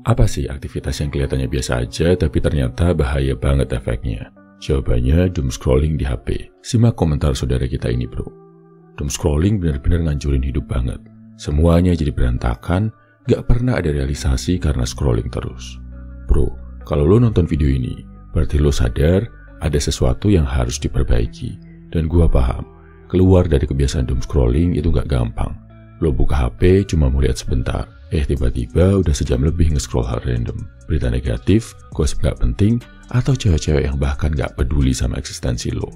Apa sih aktivitas yang kelihatannya biasa aja tapi ternyata bahaya banget efeknya? Jawabannya doom scrolling di HP. Simak komentar saudara kita ini bro. Doom scrolling benar-benar ngancurin hidup banget. Semuanya jadi berantakan, gak pernah ada realisasi karena scrolling terus. Bro, kalau lo nonton video ini, berarti lo sadar ada sesuatu yang harus diperbaiki. Dan gua paham, keluar dari kebiasaan doom scrolling itu gak gampang. Lo buka HP cuma mau lihat sebentar, tiba-tiba udah sejam lebih nge-scroll hal random. Berita negatif, gosip gak penting, atau cewek-cewek yang bahkan gak peduli sama eksistensi lo.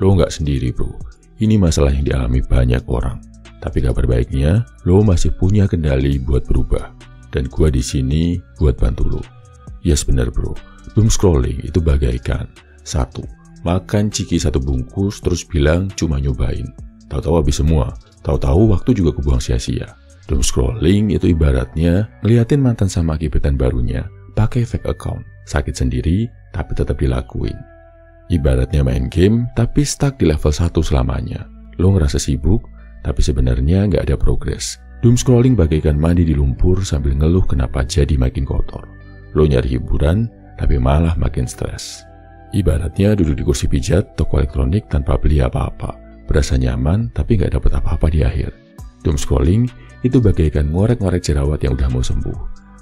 Lo gak sendiri bro, ini masalah yang dialami banyak orang. Tapi kabar baiknya, lo masih punya kendali buat berubah. Dan gua di sini buat bantu lo. Yes bener bro, doom scrolling itu bagaikan 1. Makan ciki 1 bungkus terus bilang cuma nyobain. Tahu-tahu habis semua, tahu-tahu waktu juga kebuang sia-sia. Doom scrolling itu ibaratnya ngeliatin mantan sama gebetan barunya pakai fake account, sakit sendiri tapi tetap dilakuin. Ibaratnya main game tapi stuck di level 1 selamanya. Lo ngerasa sibuk tapi sebenarnya nggak ada progres. Doom scrolling bagaikan mandi di lumpur sambil ngeluh kenapa jadi makin kotor. Lo nyari hiburan tapi malah makin stres. Ibaratnya duduk di kursi pijat toko elektronik tanpa beli apa-apa. Berasa nyaman tapi nggak dapat apa-apa di akhir. Doom scrolling itu bagaikan ngorek-ngorek jerawat yang udah mau sembuh.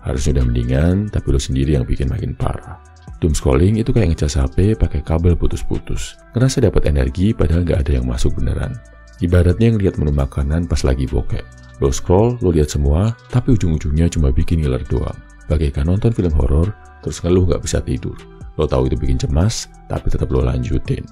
Harusnya udah mendingan, tapi lo sendiri yang bikin makin parah. Doom scrolling itu kayak ngecas HP pakai kabel putus-putus. Ngerasa dapat energi padahal nggak ada yang masuk beneran. Ibaratnya ngeliat menu makanan pas lagi bokeh. Lo scroll, lo lihat semua, tapi ujung-ujungnya cuma bikin ngiler doang. Bagaikan nonton film horor, terus ngeluh nggak bisa tidur. Lo tahu itu bikin cemas, tapi tetap lo lanjutin.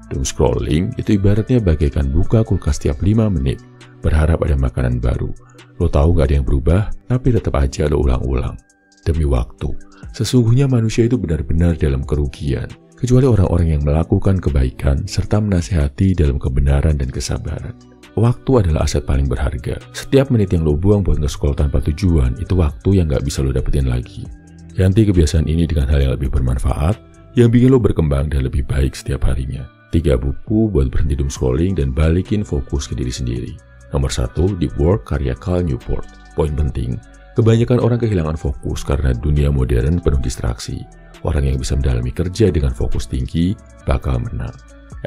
Doom scrolling itu ibaratnya bagaikan buka kulkas tiap 5 menit, berharap ada makanan baru. Lo tahu gak ada yang berubah, tapi tetap aja lo ulang-ulang. Demi waktu, sesungguhnya manusia itu benar-benar dalam kerugian, kecuali orang-orang yang melakukan kebaikan serta menasihati dalam kebenaran dan kesabaran. Waktu adalah aset paling berharga. Setiap menit yang lo buang buat nge-scroll tanpa tujuan, itu waktu yang gak bisa lo dapetin lagi. Ganti kebiasaan ini dengan hal yang lebih bermanfaat, yang bikin lo berkembang dan lebih baik setiap harinya. 3 buku buat berhenti doom scrolling dan balikin fokus ke diri sendiri. Nomor 1, Deep Work karya Cal Newport. Poin penting, kebanyakan orang kehilangan fokus karena dunia modern penuh distraksi. Orang yang bisa mendalami kerja dengan fokus tinggi bakal menang.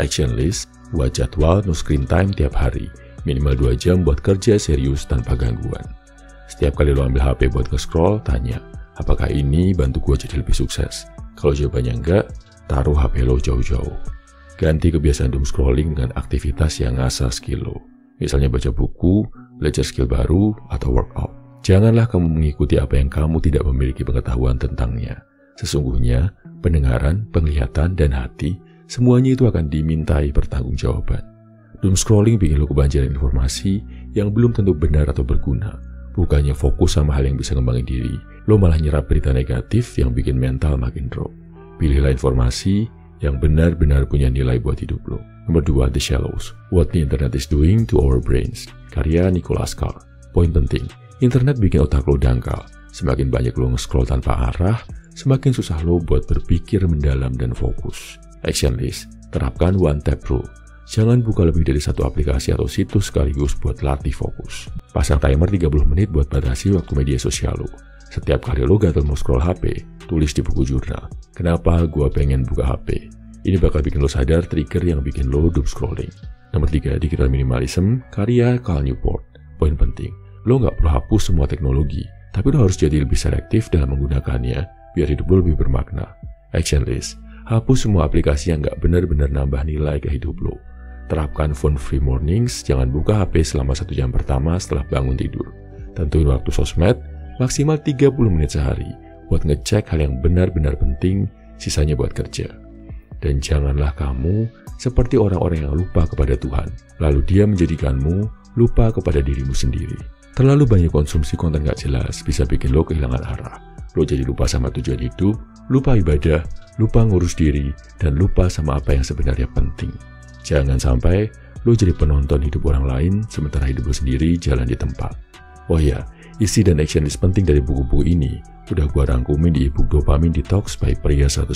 Action list, buat jadwal no screen time tiap hari. Minimal 2 jam buat kerja serius tanpa gangguan. Setiap kali lo ambil HP buat nge-scroll, tanya, apakah ini bantu gue jadi lebih sukses? Kalau jawabannya enggak, taruh HP lo jauh-jauh. Ganti kebiasaan doom scrolling dengan aktivitas yang ngasah skill lo. Misalnya baca buku, belajar skill baru, atau workout. Janganlah kamu mengikuti apa yang kamu tidak memiliki pengetahuan tentangnya. Sesungguhnya, pendengaran, penglihatan, dan hati, semuanya itu akan dimintai pertanggungjawaban. Doom scrolling bikin lo kebanjiran informasi yang belum tentu benar atau berguna. Bukannya fokus sama hal yang bisa ngembangin diri, lo malah nyerap berita negatif yang bikin mental makin drop. Pilihlah informasi yang benar-benar punya nilai buat hidup lo. Nomor 2, The Shallows. What the Internet is Doing to Our Brains. Karya Nicholas Carr. Poin penting, internet bikin otak lo dangkal. Semakin banyak lo nge-scroll tanpa arah, semakin susah lo buat berpikir mendalam dan fokus. Action list, terapkan One Tap Rule. Jangan buka lebih dari 1 aplikasi atau situs sekaligus buat latih fokus. Pasang timer 30 menit buat batasi waktu media sosial lo. Setiap kali lo gatel mau scroll HP, tulis di buku jurnal, kenapa gua pengen buka HP. Ini bakal bikin lo sadar trigger yang bikin lo doom scrolling. Nomor 3, Digital Minimalism, karya Cal Newport. Poin penting, lo nggak perlu hapus semua teknologi, tapi lo harus jadi lebih selektif dalam menggunakannya, biar hidup lo lebih bermakna. Action list, hapus semua aplikasi yang nggak benar-benar nambah nilai ke hidup lo. Terapkan phone free mornings, jangan buka HP selama 1 jam pertama setelah bangun tidur. Tentuin waktu sosmed, maksimal 30 menit sehari, buat ngecek hal yang benar-benar penting, sisanya buat kerja. Dan janganlah kamu seperti orang-orang yang lupa kepada Tuhan, lalu dia menjadikanmu lupa kepada dirimu sendiri. Terlalu banyak konsumsi konten gak jelas bisa bikin lo kehilangan arah. Lo jadi lupa sama tujuan hidup, lupa ibadah, lupa ngurus diri, dan lupa sama apa yang sebenarnya penting. Jangan sampai lo jadi penonton hidup orang lain, sementara hidup lo sendiri jalan di tempat. Oh ya, isi dan action list penting dari buku-buku ini udah gua rangkumin di ebook Dopamine Detox by Pria 100%.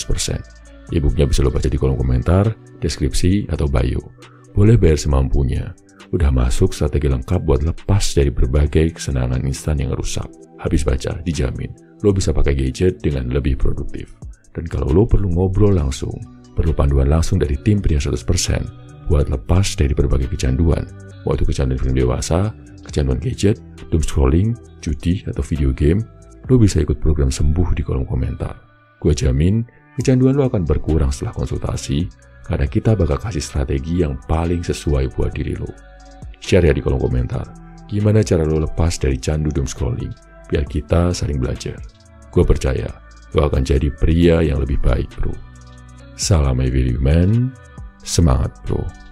E-booknya bisa lo baca di kolom komentar, deskripsi, atau bio. Boleh bayar semampunya. Udah masuk strategi lengkap buat lepas dari berbagai kesenangan instan yang rusak. Habis baca, dijamin lo bisa pakai gadget dengan lebih produktif. Dan kalau lo perlu ngobrol langsung, perlu panduan langsung dari tim pria 100% buat lepas dari berbagai kecanduan, mau itu kecanduan film dewasa, kecanduan gadget, doom scrolling, judi, atau video game, lo bisa ikut program sembuh di kolom komentar. Gue jamin, kecanduan lo akan berkurang setelah konsultasi, karena kita bakal kasih strategi yang paling sesuai buat diri lo. Share ya di kolom komentar, gimana cara lo lepas dari candu doom scrolling, biar kita saling belajar. Gue percaya, lo akan jadi pria yang lebih baik, bro. Salam Every Man, semangat bro.